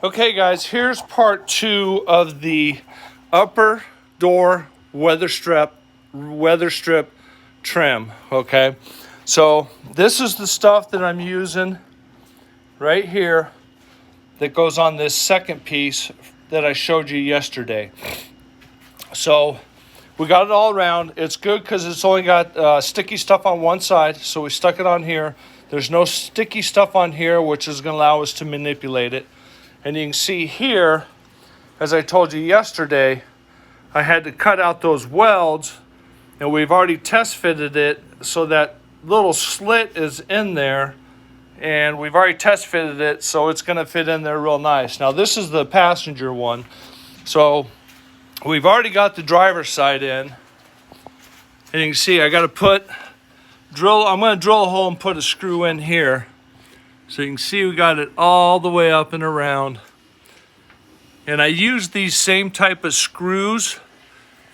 Okay guys, here's part 2 of the upper door weather strip trim. Okay, so this is the stuff that I'm using right here that goes on this second piece that I showed you yesterday. So we got it all around. It's good because it's only got sticky stuff on one side, so we stuck it on here. There's no sticky stuff on here, which is going to allow us to manipulate it. And you can see here, as I told you yesterday, I had to cut out those welds, and we've already test fitted it so that little slit is in there, and we've already test fitted it so it's going to fit in there real nice. Now this is the passenger one, so we've already got the driver's side in, and you can see I got to I'm going to drill a hole and put a screw in here. So you can see we got it all the way up and around. And I used these same type of screws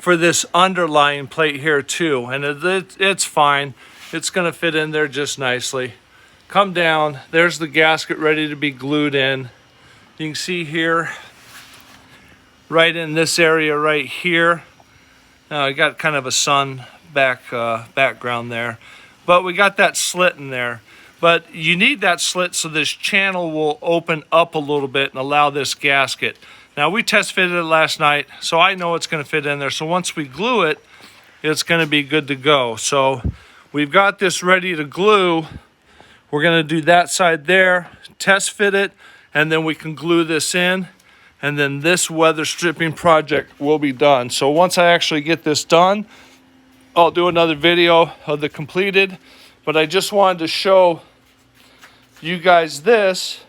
for this underlying plate here too. And it's fine. It's going to fit in there just nicely. Come down. There's the gasket ready to be glued in. You can see here, right in this area right here. Now I got kind of a sun background there. But we got that slit in there. But you need that slit so this channel will open up a little bit and allow this gasket. Now we test fitted it last night, so I know it's going to fit in there. So once we glue it, it's going to be good to go. So we've got this ready to glue. We're going to do that side there, test fit it, and then we can glue this in. And then this weather stripping project will be done. So once I actually get this done, I'll do another video of the completed. But I just wanted to show you guys this.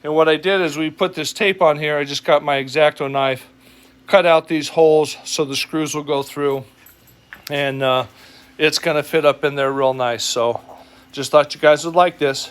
And what I did is we put this tape on here. I just got my X-Acto knife, cut out these holes so the screws will go through. And it's going to fit up in there real nice. So just thought you guys would like this.